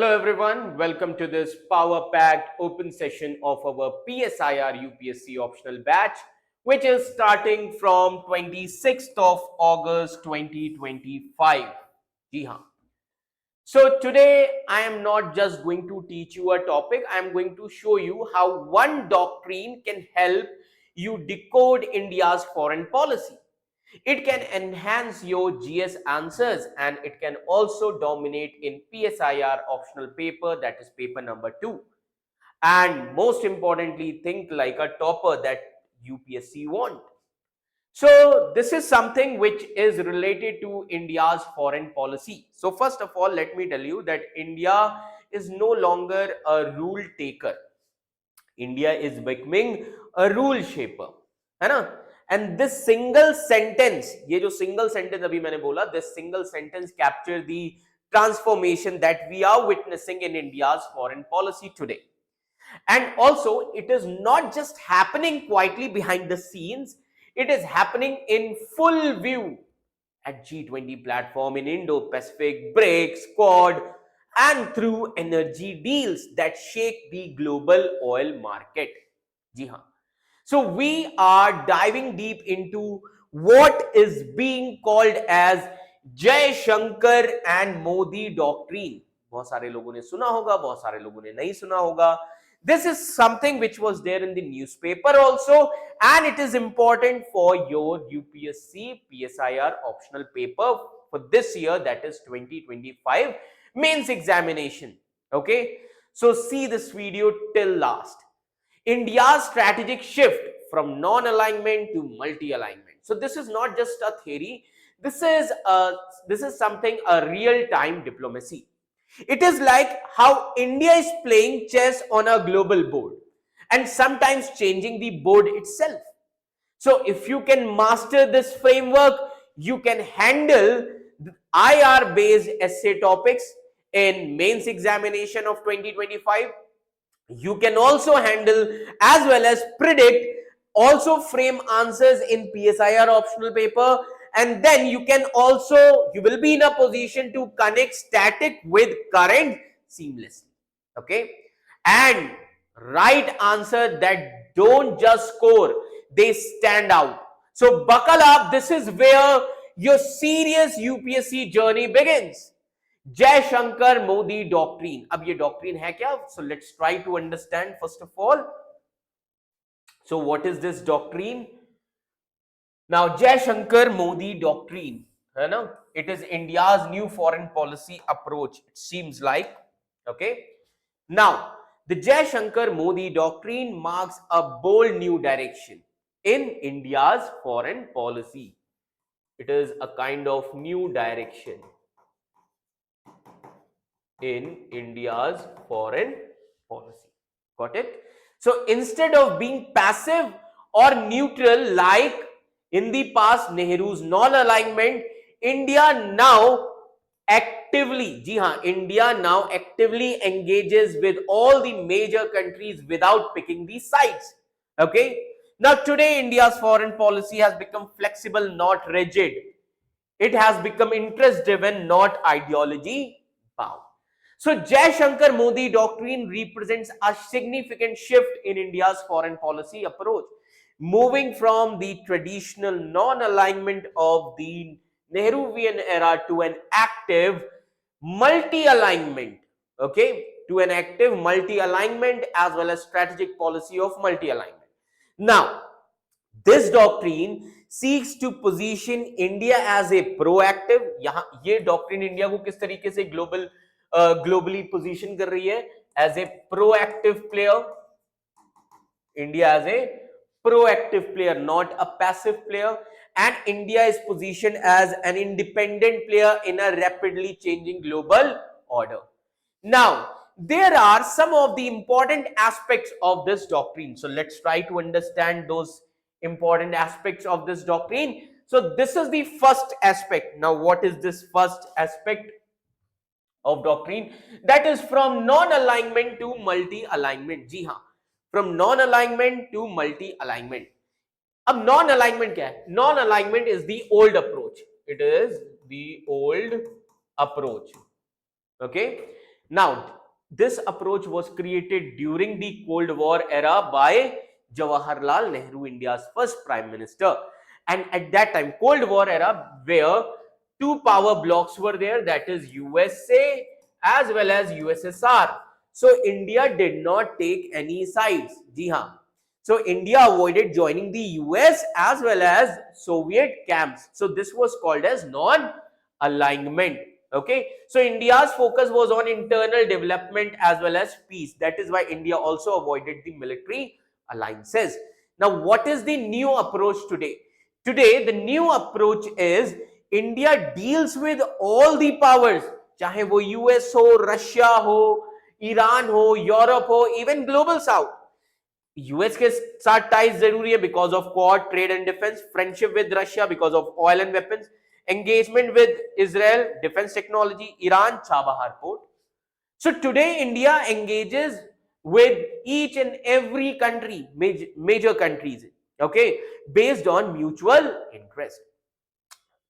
Hello everyone, welcome to this power-packed open session of our PSIR UPSC optional batch, which is starting from 26th of August 2025. Ji haan. So today I am not just going to teach you a topic, I am going to show you how one doctrine can help you decode India's foreign policy. It can enhance your GS answers and it can also dominate in PSIR optional paper, that is paper number 2. And most importantly, think like a topper that UPSC want. So this is something which is related to India's foreign policy. So first of all, let me tell you that India is no longer a rule taker. India is becoming a rule shaper, है ना? And this single sentence, ये जो single sentence अभी मैंने बोला, this single sentence capture the transformation that we are witnessing in India's foreign policy today. And also, it is not just happening quietly behind the scenes, it is happening in full view at G20 platform, in Indo-Pacific, BRICS, Quad, and through energy deals that shake the global oil market. Ji haan. So we are diving deep into what is being called as Jayanagara and Modi doctrine. बहुत सारे लोगों ने सुना होगा, बहुत सारे लोगों ने नहीं सुना होगा. This is something which was there in the newspaper also, and it is important for your UPSC PSIR optional paper for this year, that is 2025 mains examination. Okay, so see this video till last. India's strategic shift from non-alignment to multi-alignment. So this is not just a theory. This is something a real-time diplomacy. It is like how India is playing chess on a global board and sometimes changing the board itself. So if you can master this framework, you can handle IR based essay topics in mains examination of 2025. You can also handle as well as predict, also frame answers in PSIR optional paper, and then you will be in a position to connect static with current seamlessly. Okay, and right answer that don't just score, they stand out. So buckle up, this is where your serious UPSC journey begins. Jayanagara Modi doctrine. अब ये doctrine है क्या? So let's try to understand first of all. So what is this doctrine? Now Jayanagara Modi doctrine, है ना? It is India's new foreign policy approach. It seems like, okay. Now the Jayanagara Modi doctrine marks a bold new direction in India's foreign policy. It is a kind of new direction in India's foreign policy. Got it? So instead of being passive or neutral like in the past Nehru's non-alignment, India now actively engages with all the major countries without picking these sides. Okay? Now today India's foreign policy has become flexible, not rigid. It has become interest driven, not ideology bound. So Jayanagara Modi doctrine represents a significant shift in India's foreign policy approach, moving from the traditional non-alignment of the Nehruvian era to an active multi-alignment, okay, to an active multi-alignment as well as strategic policy of multi-alignment. Now, this doctrine seeks to position India as a proactive, यहाँ ये doctrine India को किस तरीके से globally position कर रही है, as a proactive player. India as a proactive player, not a passive player, and India is positioned as an independent player in a rapidly changing global order. Now, there are some of the important aspects of this doctrine. So let's try to understand those important aspects of this doctrine. So this is the first aspect. Now, what is this first aspect of doctrine? That is from non-alignment to multi-alignment. जी हाँ, from non-alignment to multi-alignment. अब non-alignment क्या है? Non-alignment is the old approach. It is the old approach. Okay. Now, this approach was created during the Cold War era by Jawaharlal Nehru, India's first Prime Minister. And at that time, Cold War era, where two power blocks were there, that is USA as well as USSR. So India did not take any sides. Ji haan. So India avoided joining the US as well as Soviet camps. So this was called as non-alignment. Okay, so India's focus was on internal development as well as peace. That is why India also avoided the military alliances. Now, what is the new approach today? Today, the new approach is India deals with all the powers, चाहे वो US हो, Russia हो, Iran हो, Europe हो, even global south. US के साथ ties जरूरी है because of quad trade and defence, friendship with Russia because of oil and weapons, engagement with Israel, defense technology, Iran, Chabahar port. So today India engages with each and every country, major countries, okay, based on mutual interest.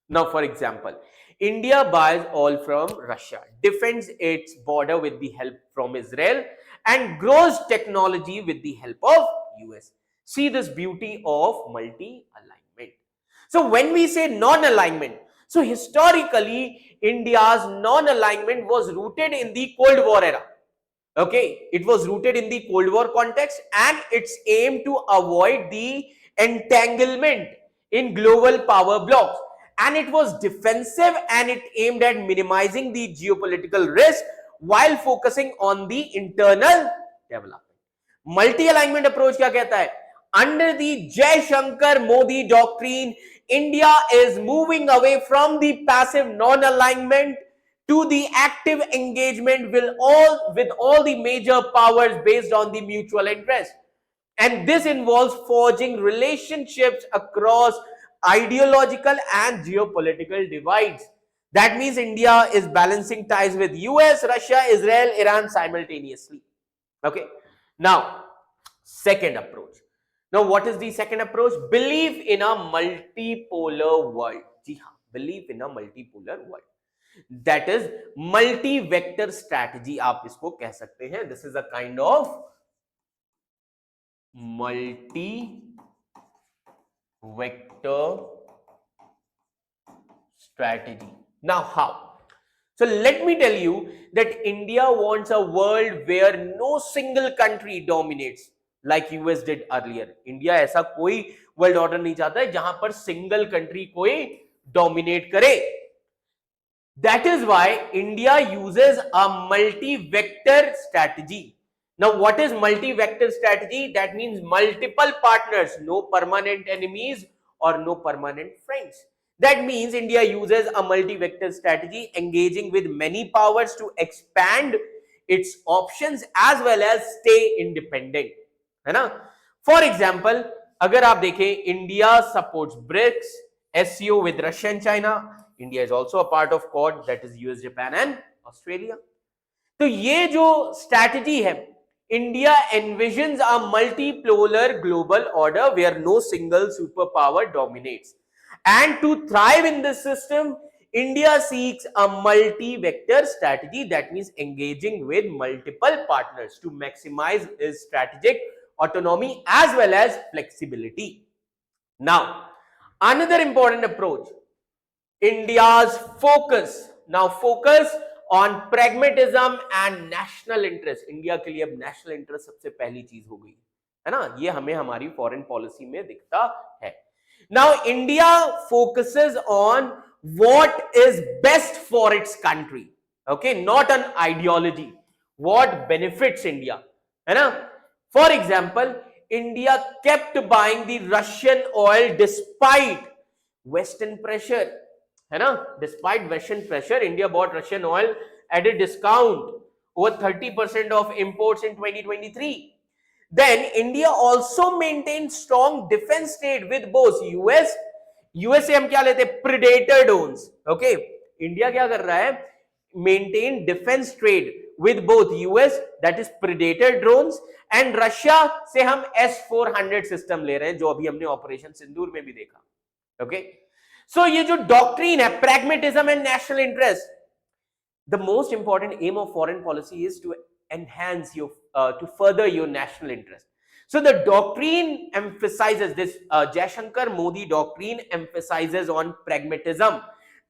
Now, for example, India buys oil from Russia, defends its border with the help from Israel, and grows technology with the help of US. See this beauty of multi-alignment. So when we say non-alignment, so historically India's non-alignment was rooted in the Cold War era. Okay, it was rooted in the Cold War context, and its aim to avoid the entanglement in global power blocks, and it was defensive, and it aimed at minimizing the geopolitical risk while focusing on the internal development. Multi-alignment approach क्या कहता है? Under the Jayankar Modi doctrine, India is moving away from the passive non-alignment to the active engagement with all the major powers based on the mutual interest. And this involves forging relationships across ideological and geopolitical divides. That means India is balancing ties with US, Russia, Israel, Iran simultaneously. Okay. Now, second approach. Now, what is the second approach? Belief in a multipolar world. जी हाँ, belief in a multipolar world. That is multi-vector strategy. आप इसको कह सकते हैं. This is a kind of multi-vector strategy. Now, how? So let me tell you that India wants a world where no single country dominates like US did earlier. India ऐसा कोई world order नहीं चाहता है जहां पर single country कोई dominate करे. That is why India uses a multi-vector strategy. Now, what is multi-vector strategy? That means multiple partners, no permanent enemies or no permanent friends. That means India uses a multi-vector strategy, engaging with many powers to expand its options as well as stay independent. है ना? For example, अगर आप देखें, India supports BRICS, SCO with Russia and China. India is also a part of Quad, that is US, Japan and Australia. तो ये जो strategy है, India envisions a multipolar global order where no single superpower dominates. And to thrive in this system, India seeks a multi-vector strategy. That means engaging with multiple partners to maximize its strategic autonomy as well as flexibility. Now, another important approach, India's focus. Now, focus on pragmatism and national interest. India के लिए अब national interest सबसे पहली चीज हो गई है ना. ये हमें हमारी foreign policy में दिखता है. Now, India focuses on what is best for its country. Okay, not an ideology. What benefits India, है ना. For example, India kept buying the Russian oil despite Western pressure. है ना. Despite Western pressure, India bought Russian oil at a discount, over 30% of imports in 2023. Then India also maintained strong defense trade with both US. USA हम क्या लेते हैं? Predator drones. Okay, India क्या कर रहा है? Maintain defense trade with both US, that is Predator drones, and Russia से हम S-400 सिस्टम ले रहे हैं, जो अभी हमने ऑपरेशन सिंदूर में भी देखा. Okay, so ये जो डॉक्ट्रीन है, pragmatism and national interest, the most important aim of foreign policy is to enhance your to further your national interest. So the doctrine emphasizes this, Jaishankar Modi doctrine emphasizes on pragmatism,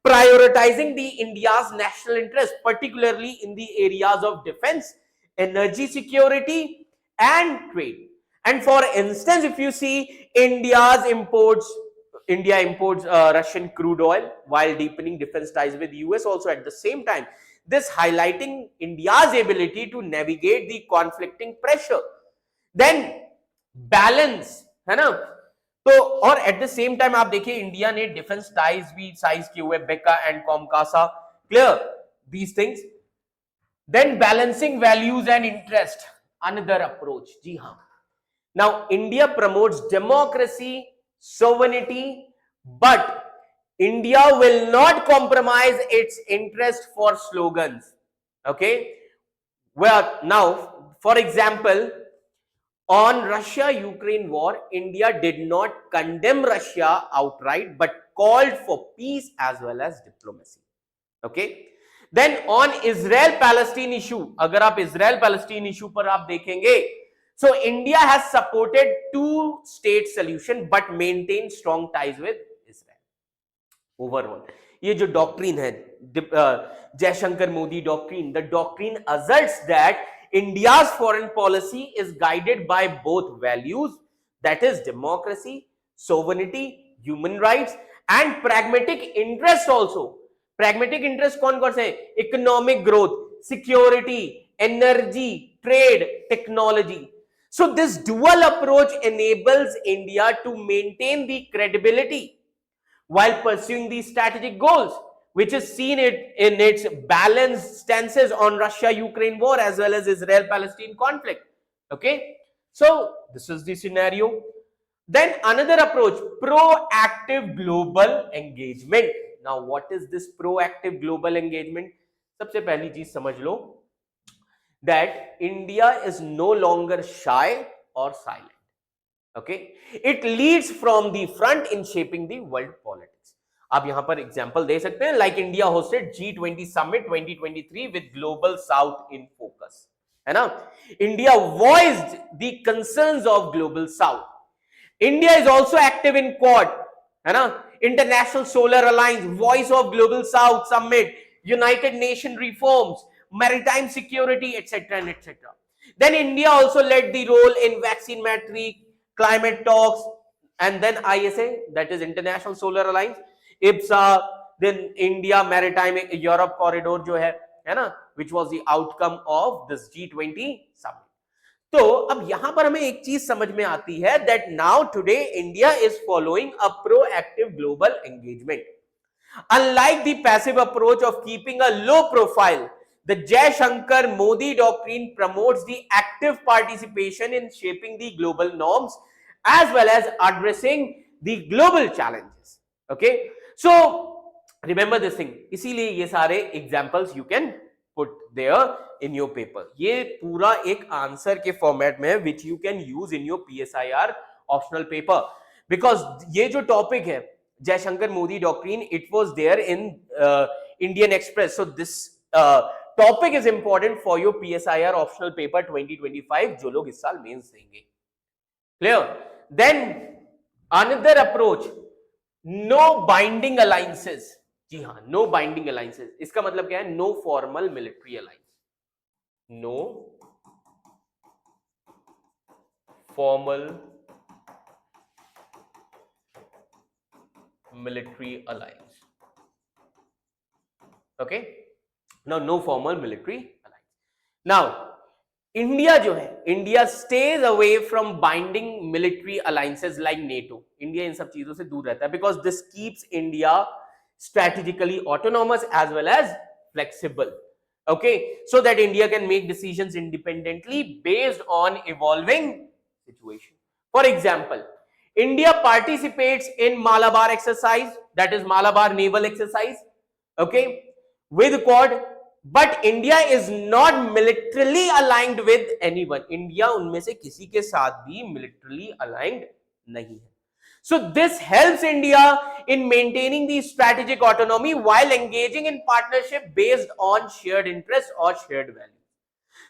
prioritizing the India's national interest, particularly in the areas of defense, energy security, and trade. And for instance, if you see, India imports Russian crude oil while deepening defense ties with US also at the same time. This highlighting India's ability to navigate the conflicting pressure. Then balance, है ना? तो और at the same time आप देखिए India ने defence ties भी size किए हुए, BECA and COMCASA, clear these things. Then balancing values and interest, another approach. जी हाँ, now India promotes democracy, sovereignty, but India will not compromise its interest for slogans. Okay, well, now for example, on Russia-Ukraine war, India did not condemn Russia outright but called for peace as well as diplomacy. Okay, then on Israel-Palestine issue, अगर आप Israel-Palestine issue पर आप देखेंगे, so India has supported two-state solution but maintained strong ties with Israel. Overall, ये जो doctrine है, Jaishankar Modi doctrine, the doctrine asserts that India's foreign policy is guided by both values, that is democracy, sovereignty, human rights, and pragmatic interest also. Pragmatic interest कौन कौन से? Economic growth, security, energy, trade, technology. So this dual approach enables India to maintain the credibility while pursuing these strategic goals, which is seen in its balanced stances on Russia-Ukraine war as well as Israel-Palestine conflict. Okay, so this is the scenario. Then another approach, proactive global engagement. Now what is this proactive global engagement? सबसे पहली चीज समझ लो that India is no longer shy or silent. Okay, it leads from the front in shaping the world politics. आप यहां पर example दे सकते हैं, like India hosted G20 summit 2023 with global south in focus, है ना? India voiced the concerns of global south. India is also active in Quad, है ना? International Solar Alliance, Voice of Global South Summit, United Nations reforms, maritime security, etc. and etc. Then India also led the role in vaccine matrix, climate talks, and then ISA, that is International Solar Alliance, IPSA, then India Maritime Europe Corridor जो है ना, which was the outcome of this G20 summit. तो अब यहां पर हमें एक चीज समझ में आती है that now today India is following a proactive global engagement. Unlike the passive approach of keeping a low profile, the Jaishankar Modi doctrine promotes the active participation in shaping the global norms as well as addressing the global challenges. Okay, so remember this thing. इसीलिए ये सारे examples you can put there in your paper. ये पूरा एक answer के format में है which you can use in your PSIR optional paper, because ये जो टॉपिक है Jaishankar Modi doctrine, it was there in Indian Express. So this topic is important for your PSIR optional paper 2025 जो लोग इस साल mains देंगे. Clear? Then another approach, no binding alliances. जी हाँ, no binding alliances. इसका मतलब क्या है? No formal military alliance. No formal military alliance. Okay, now no formal military alliance. Now India जो है, India stays away from binding military alliances like NATO. India इन सब चीजों से दूर रहता है because this keeps India strategically autonomous as well as flexible. Okay, so that India can make decisions independently based on evolving situation. For example, India participates in Malabar exercise, that is Malabar naval exercise, okay, with Quad, but India is not militarily aligned with anyone. India उनमें से किसी के साथ भी militarily aligned नहीं है. So this helps India in maintaining the strategic autonomy while engaging in partnership based on shared interests or shared values.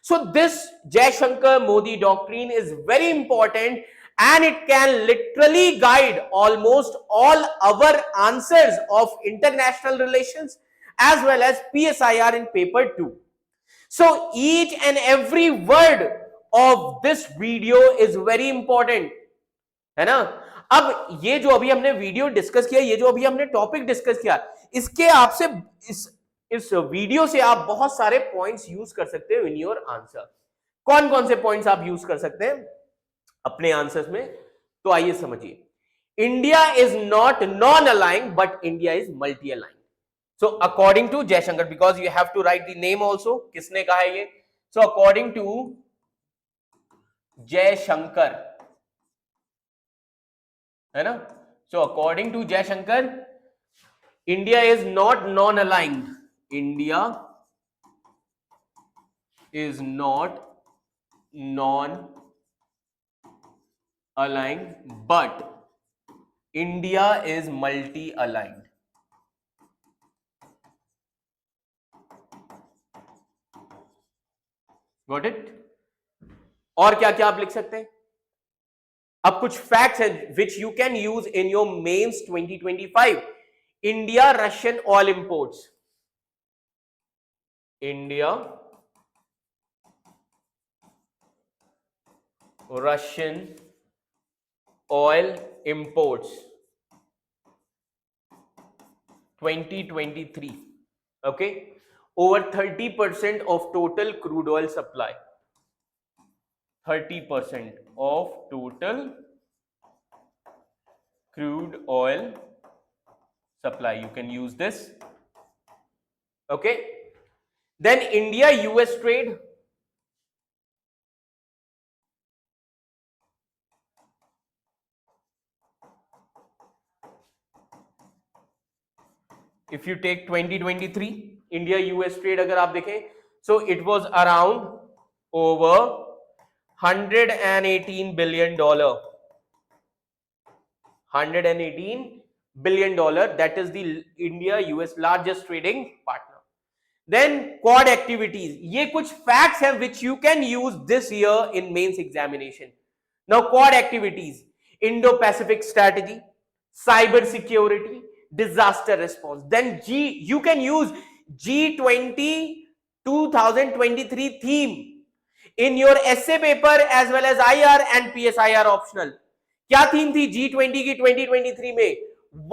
So this Jayankar Modi doctrine is very important, and it can literally guide almost all our answers of international relations as well as PSIR in paper 2. So each and every word of this video is very important, है ना. अब ये जो अभी हमने video discuss किया, ये जो अभी हमने टॉपिक डिस्कस किया, इसके आपसे इस वीडियो से आप बहुत सारे पॉइंट्स यूज कर सकते हो इन योर आंसर. कौन कौन से पॉइंट्स आप यूज कर सकते हैं अपने आंसर्स में, तो आइए समझिए. India is not non aligning but India is multi aligning. So according to Jaishankar, because you have to write the name also, किसने कहा है ये. सो अकॉर्डिंग टू जयशंकर, है ना. So according to Jaishankar, India is not non aligned. India is not non aligned but India is multi aligned. Got it? और क्या क्या आप लिख सकते हैं. अब कुछ फैक्ट्स हैं which you can use in your mains 2025. India Russian oil imports. India Russian oil imports 2023, okay, over 30% of total crude oil supply. 30% of total crude oil supply, you can use this, okay. Then India US trade, if you take 2023 India US trade अगर आप देखें, so it was around over $118 billion. $118 billion, that is the India US largest trading partner. Then quad activities, ये कुछ facts हैं which you can use this year in mains examination. Now quad activities, Indo-Pacific strategy, cyber security, disaster response. Then you can use G20 2023 theme in your essay paper as well as IR and PSIR optional. क्या theme थी G20 की 2023 में?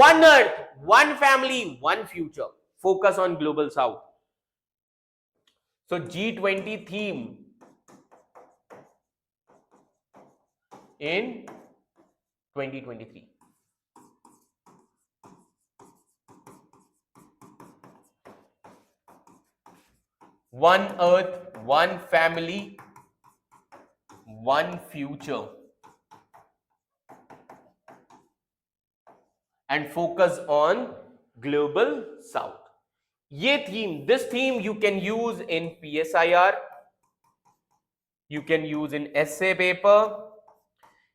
One Earth, one family, one future. Focus on global south. So G20 theme in 2023. One Earth, one family, one future. And focus on global south. ये theme, this theme you can use in PSIR, you can use in essay paper,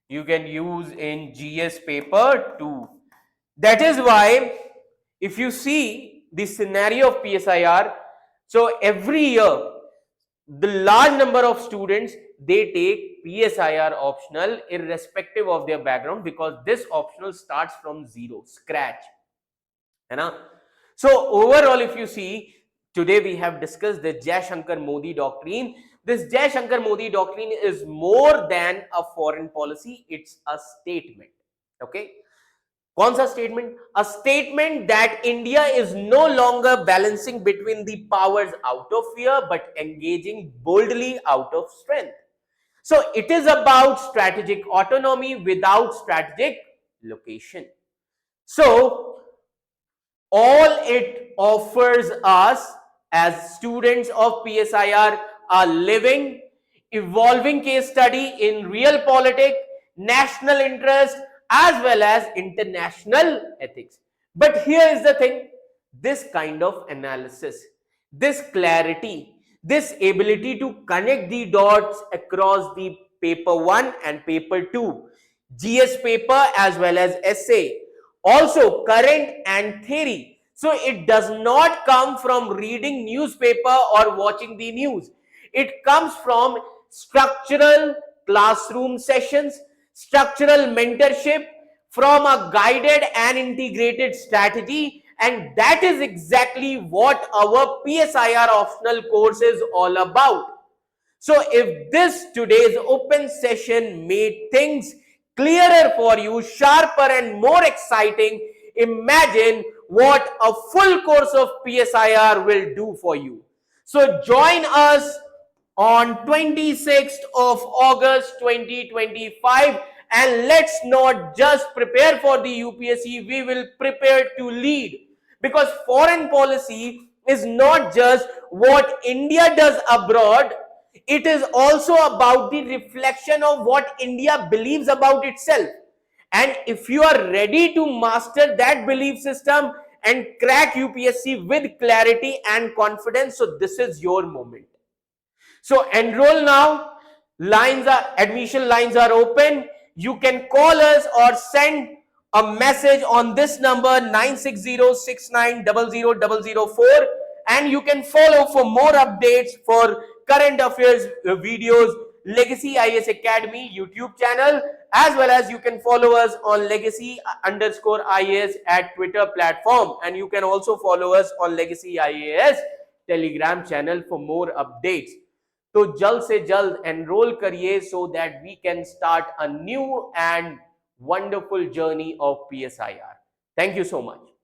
you can use in GS paper too. That is why if you see the scenario of PSIR, so every year the large number of students, they take PSIR optional irrespective of their background, because this optional starts from zero, scratch, है ना. So overall if you see, today we have discussed the Jayankar Modi doctrine. This Jayankar Modi doctrine is more than a foreign policy, it's a statement, okay. कौन सा statement? A statement that India is no longer balancing between the powers out of fear but engaging boldly out of strength. So it is about strategic autonomy without strategic location. So all it offers us as students of PSIR a living, evolving case study in real politics, national interest, as well as international ethics. But here is the thing, this kind of analysis, this clarity, this ability to connect the dots across the paper 1 and paper 2 GS paper as well as essay. Also current and theory. So it does not come from reading newspaper or watching the news. It comes from structural classroom sessions, structural mentorship, from a guided and integrated strategy, and that is exactly what our PSIR optional course is all about. So if this today's open session made things clearer for you, sharper and more exciting, imagine what a full course of PSIR will do for you. So join us on 26th of August 2025, and let's not just prepare for the UPSC, we will prepare to lead, because foreign policy is not just what India does abroad, it is also about the reflection of what India believes about itself. And if you are ready to master that belief system and crack UPSC with clarity and confidence, so this is your moment. So enroll now. Admission lines are open. You can call us or send a message on this number 96069000004, and you can follow for more updates for current affairs videos, Legacy IAS Academy YouTube channel, as well as you can follow us on Legacy_IAS at Twitter platform, and you can also follow us on Legacy IAS Telegram channel for more updates. तो जल्द से जल्द enrol करिए so that we can start a new and wonderful journey of PSIR. Thank you so much.